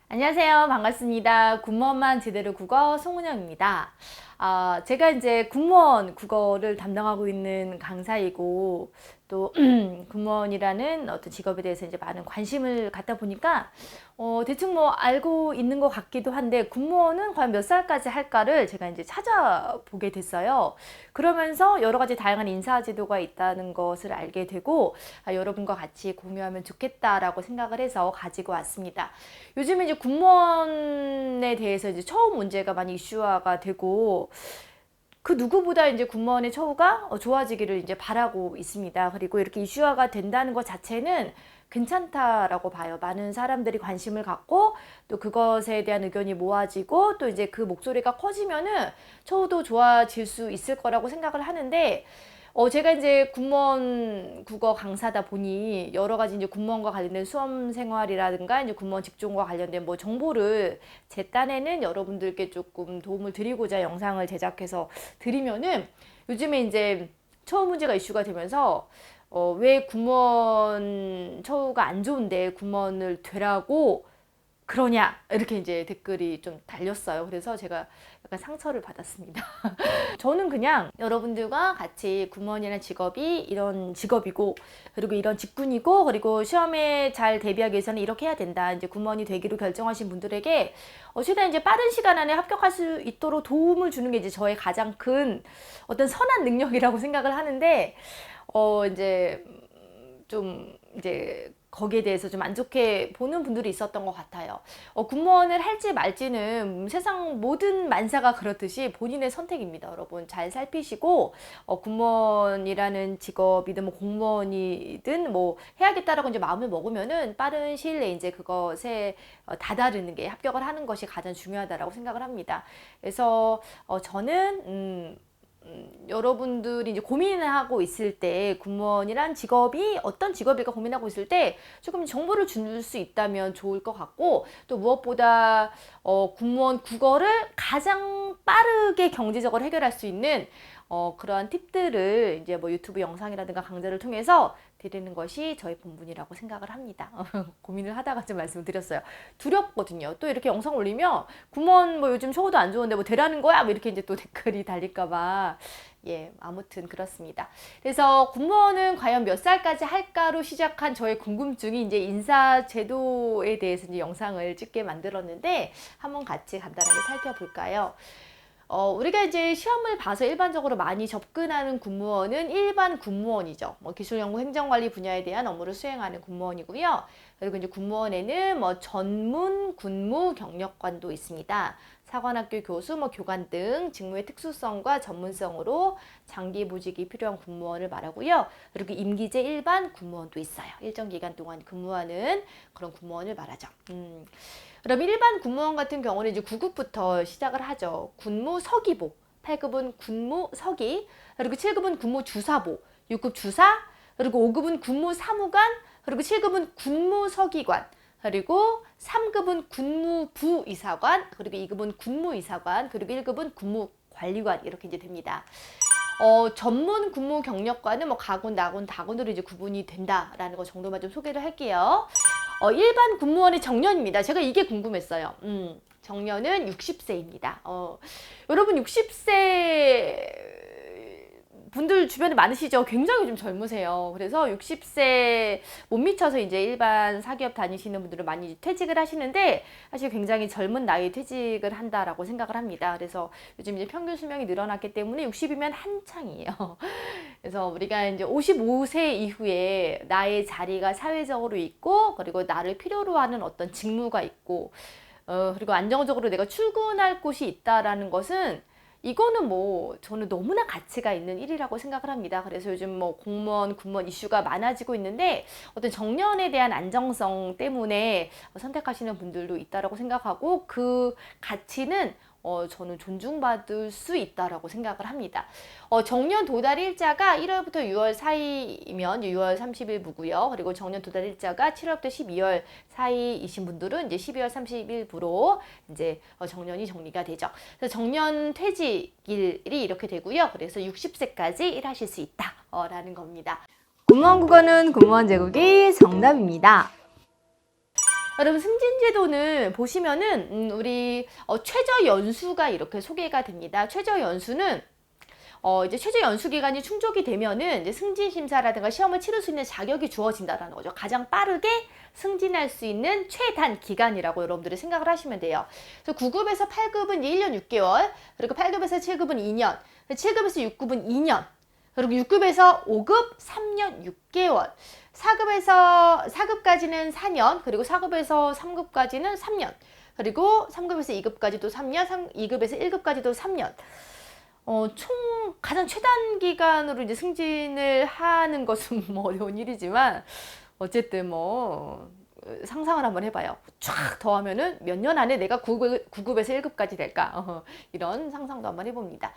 안녕하세요. 반갑습니다. 군무원만 제대로 국어 송은영입니다. 제가 이제 군무원 국어를 담당하고 있는 강사이고 또 군무원이라는 어떤 직업에 대해서 이제 많은 관심을 갖다 보니까 대충 뭐 알고 있는 것 같기도 한데 군무원은 과연 몇 살까지 할까를 제가 이제 찾아보게 됐어요. 그러면서 여러 가지 다양한 인사제도가 있다는 것을 알게 되고 여러분과 같이 공유하면 좋겠다라고 생각을 해서 가지고 왔습니다. 요즘에 이제 군무원에 대해서 이제 처우 문제가 많이 이슈화가 되고 그 누구보다 이제 군무원의 처우가 좋아지기를 이제 바라고 있습니다. 그리고 이렇게 이슈화가 된다는 것 자체는 괜찮다라고 봐요. 많은 사람들이 관심을 갖고 또 그것에 대한 의견이 모아지고 또 이제 그 목소리가 커지면은 처우도 좋아질 수 있을 거라고 생각을 하는데 제가 이제 군무원 국어 강사다 보니 여러 가지 이제 군무원과 관련된 수험 생활이라든가 이제 군무원 직종과 관련된 뭐 정보를 제 딴에는 여러분들께 조금 도움을 드리고자 영상을 제작해서 드리면은 요즘에 이제 처우 문제가 이슈가 되면서 왜 군무원 처우가 안 좋은데 군무원을 되라고 그러냐 이렇게 이제 댓글이 좀 달렸어요. 그래서 제가 약간 상처를 받았습니다. 저는 그냥 여러분들과 같이 군무원이라는 직업이 이런 직업이고 그리고 이런 직군이고 그리고 시험에 잘 대비하기 위해서는 이렇게 해야 된다. 이제 군무원이 되기로 결정하신 분들에게 최대한 이제 빠른 시간 안에 합격할 수 있도록 도움을 주는 게 이제 저의 가장 큰 어떤 선한 능력이라고 생각을 하는데 이제 좀 이제 거기에 대해서 좀 안 좋게 보는 분들이 있었던 것 같아요. 군무원을 할지 말지는 세상 모든 만사가 그렇듯이 본인의 선택입니다. 여러분 잘 살피시고 군무원이라는 직업이든 뭐 공무원이든 뭐 해야겠다라고 이제 마음을 먹으면은 빠른 시일 내에 이제 그것에 다다르는 게 합격을 하는 것이 가장 중요하다라고 생각을 합니다. 그래서 저는 여러분들이 이제 고민을 하고 있을 때 군무원이란 직업이 어떤 직업일까 고민하고 있을 때 조금 정보를 줄 수 있다면 좋을 것 같고 또 무엇보다 군무원 국어를 가장 빠르게 경제적으로 해결할 수 있는 그러한 팁들을 이제 뭐 유튜브 영상이라든가 강좌를 통해서 드리는 것이 저희 본분이라고 생각을 합니다. 고민을 하다가 좀 말씀을 드렸어요. 두렵거든요. 또 이렇게 영상 올리면 군무원 뭐 요즘 처우도 안 좋은데 뭐 되라는 거야? 뭐 이렇게 이제 또 댓글이 달릴까봐. 예, 아무튼 그렇습니다. 그래서 군무원은 과연 몇 살까지 할까로 시작한 저의 궁금증이 이제 인사제도에 대해서 이제 영상을 찍게 만들었는데 한번 같이 간단하게 살펴볼까요? 우리가 이제 시험을 봐서 일반적으로 많이 접근하는 군무원은 일반 군무원이죠. 뭐 기술연구 행정관리 분야에 대한 업무를 수행하는 군무원이고요. 그리고 이제 군무원에는 뭐 전문 군무 경력관도 있습니다. 사관학교 교수, 뭐 교관 등 직무의 특수성과 전문성으로 장기 보직이 필요한 군무원을 말하고요. 그리고 임기제 일반 군무원도 있어요. 일정 기간 동안 근무하는 그런 군무원을 말하죠. 그럼 일반 군무원 같은 경우는 이제 9급부터 시작을 하죠. 군무 서기보, 8급은 군무 서기, 그리고 7급은 군무 주사보, 6급 주사, 그리고 5급은 군무 사무관, 그리고 7급은 군무 서기관, 그리고 3급은 군무 부이사관, 그리고 2급은 군무 이사관, 그리고 1급은 군무 관리관 이렇게 이제 됩니다. 전문 군무 경력과는 뭐 가군, 나군, 다군으로 이제 구분이 된다라는 것 정도만 좀 소개를 할게요. 일반 군무원의 정년입니다. 제가 이게 궁금했어요. 정년은 60세입니다. 여러분 60세 분들 주변에 많으시죠? 굉장히 좀 젊으세요. 그래서 60세 못 미쳐서 이제 일반 사기업 다니시는 분들은 많이 퇴직을 하시는데 사실 굉장히 젊은 나이에 퇴직을 한다라고 생각을 합니다. 그래서 요즘 이제 평균 수명이 늘어났기 때문에 60이면 한창이에요. 그래서 우리가 이제 55세 이후에 나의 자리가 사회적으로 있고 그리고 나를 필요로 하는 어떤 직무가 있고 그리고 안정적으로 내가 출근할 곳이 있다라는 것은 이거는 뭐 저는 너무나 가치가 있는 일이라고 생각을 합니다. 그래서 요즘 뭐 공무원, 군무원 이슈가 많아지고 있는데 어떤 정년에 대한 안정성 때문에 선택하시는 분들도 있다라고 생각하고 그 가치는 저는 존중받을 수 있다라고 생각을 합니다. 정년 도달 일자가 1월부터 6월 사이면 6월 30일부고요. 그리고 정년 도달 일자가 7월부터 12월 사이이신 분들은 이제 12월 30일부로 이제 정년이 정리가 되죠. 그래서 정년 퇴직일이 이렇게 되고요. 그래서 60세까지 일하실 수 있다라는 겁니다. 군무원 국어는 군무원 제국이 정답입니다. 여러분 승진제도는 보시면은 우리 최저 연수가 이렇게 소개가 됩니다. 최저 연수는 이제 최저 연수 기간이 충족이 되면은 이제 승진 심사라든가 시험을 치를 수 있는 자격이 주어진다라는 거죠. 가장 빠르게 승진할 수 있는 최단 기간이라고 여러분들이 생각을 하시면 돼요. 그래서 9급에서 8급은 1년 6개월, 그리고 8급에서 7급은 2년, 7급에서 6급은 2년, 그리고 6급에서 5급 3년 6개월, 4급까지는 4년, 그리고 4급에서 3급까지는 3년, 그리고 3급에서 2급까지도 3년, 2급에서 1급까지도 3년. 총 가장 최단 기간으로 이제 승진을 하는 것은 뭐 어려운 일이지만 어쨌든 뭐 상상을 한번 해봐요. 쫙 더하면은 몇 년 안에 내가 9급에서 1급까지 될까? 이런 상상도 한번 해봅니다.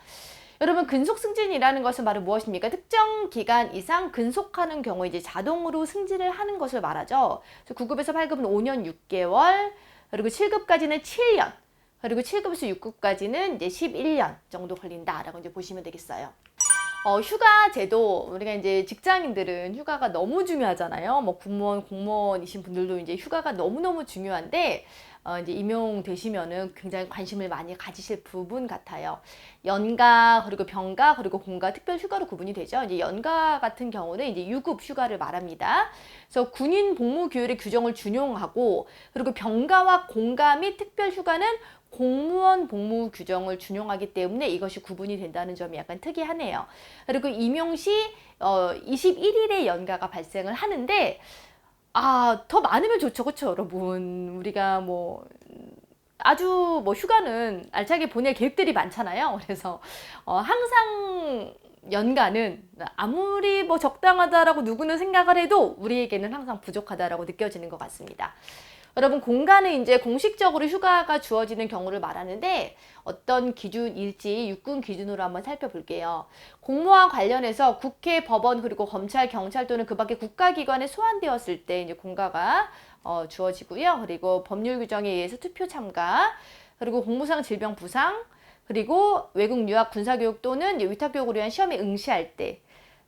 여러분 근속 승진이라는 것은 바로 무엇입니까? 특정 기간 이상 근속하는 경우에 이제 자동으로 승진을 하는 것을 말하죠. 그래서 9급에서 8급은 5년 6개월, 그리고 7급까지는 7년, 그리고 7급에서 6급까지는 이제 11년 정도 걸린다라고 이제 보시면 되겠어요. 휴가 제도, 우리가 이제 직장인들은 휴가가 너무 중요하잖아요. 뭐 군무원, 공무원이신 분들도 이제 휴가가 너무너무 중요한데, 이제 임용되시면은 굉장히 관심을 많이 가지실 부분 같아요. 연가, 그리고 병가, 그리고 공가, 특별 휴가로 구분이 되죠. 이제 연가 같은 경우는 이제 유급 휴가를 말합니다. 그래서 군인 복무 규율의 규정을 준용하고, 그리고 병가와 공가 및 특별 휴가는 공무원 복무 규정을 준용하기 때문에 이것이 구분이 된다는 점이 약간 특이하네요. 그리고 임용 시 21일의 연가가 발생을 하는데 더 많으면 좋죠. 그렇죠, 여러분. 우리가 뭐 아주 뭐 휴가는 알차게 보낼 계획들이 많잖아요. 그래서 항상 연가는 아무리 뭐 적당하다라고 누구는 생각을 해도 우리에게는 항상 부족하다라고 느껴지는 것 같습니다. 여러분 공가는 이제 공식적으로 휴가가 주어지는 경우를 말하는데 어떤 기준일지 육군 기준으로 한번 살펴볼게요. 공무와 관련해서 국회, 법원, 그리고 검찰, 경찰 또는 그 밖의 국가기관에 소환되었을 때 이제 공가가 주어지고요. 그리고 법률 규정에 의해서 투표 참가, 그리고 공무상 질병 부상, 그리고 외국 유학, 군사교육 또는 위탁교육을 위한 시험에 응시할 때,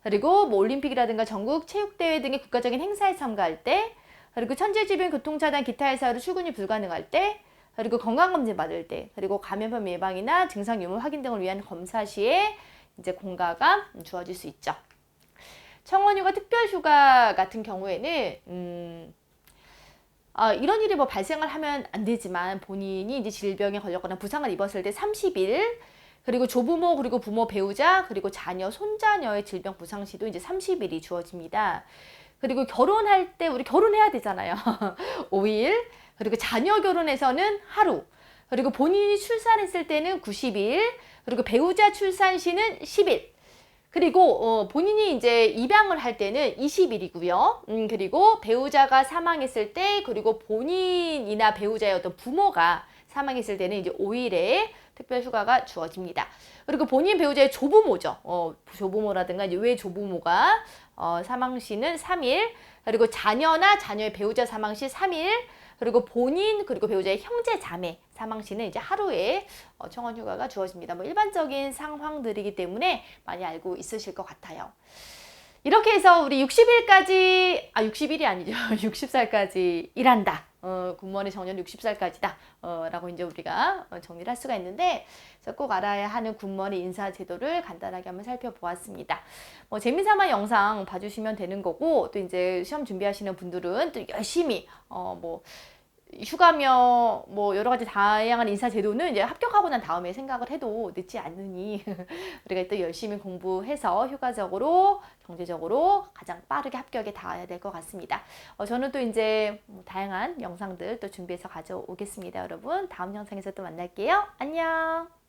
그리고 뭐 올림픽이라든가 전국 체육대회 등의 국가적인 행사에 참가할 때, 그리고 천재지변, 교통차단, 기타 회사로 출근이 불가능할 때, 그리고 건강검진 받을 때, 그리고 감염병 예방이나 증상 유무 확인 등을 위한 검사 시에 이제 공가가 주어질 수 있죠. 청원휴가, 특별휴가 같은 경우에는 이런 일이 뭐 발생을 하면 안 되지만 본인이 이제 질병에 걸렸거나 부상을 입었을 때 30일, 그리고 조부모, 그리고 부모, 배우자, 그리고 자녀, 손자녀의 질병 부상 시도 이제 30일이 주어집니다. 그리고 결혼할 때 우리 결혼해야 되잖아요. 5일, 그리고 자녀 결혼해서는 하루, 그리고 본인이 출산했을 때는 90일, 그리고 배우자 출산 시는 10일, 그리고 본인이 이제 입양을 할 때는 20일이고요. 그리고 배우자가 사망했을 때, 그리고 본인이나 배우자의 어떤 부모가 사망했을 때는 이제 5일의 특별 휴가가 주어집니다. 그리고 본인 배우자의 조부모죠. 조부모라든가 이제 외조부모가 사망 시는 3일, 그리고 자녀나 자녀의 배우자 사망 시 3일, 그리고 본인 그리고 배우자의 형제 자매 사망 시는 이제 하루의 청원 휴가가 주어집니다. 뭐 일반적인 상황들이기 때문에 많이 알고 있으실 것 같아요. 이렇게 해서 우리 60일까지 60일이 아니죠. 60살까지 일한다. 군무원의 정년 60살까지다. 라고 이제 우리가 정리를 할 수가 있는데, 그래서 꼭 알아야 하는 군무원의 인사 제도를 간단하게 한번 살펴보았습니다. 뭐 재미삼아 영상 봐주시면 되는 거고, 또 이제 시험 준비하시는 분들은 또 열심히 뭐 휴가며 뭐 여러 가지 다양한 인사 제도는 이제 합격하고 난 다음에 생각을 해도 늦지 않으니 우리가 또 열심히 공부해서 효과적으로 경제적으로 가장 빠르게 합격에 닿아야 될 것 같습니다. 저는 또 이제 다양한 영상들 또 준비해서 가져오겠습니다. 여러분 다음 영상에서 또 만날게요. 안녕.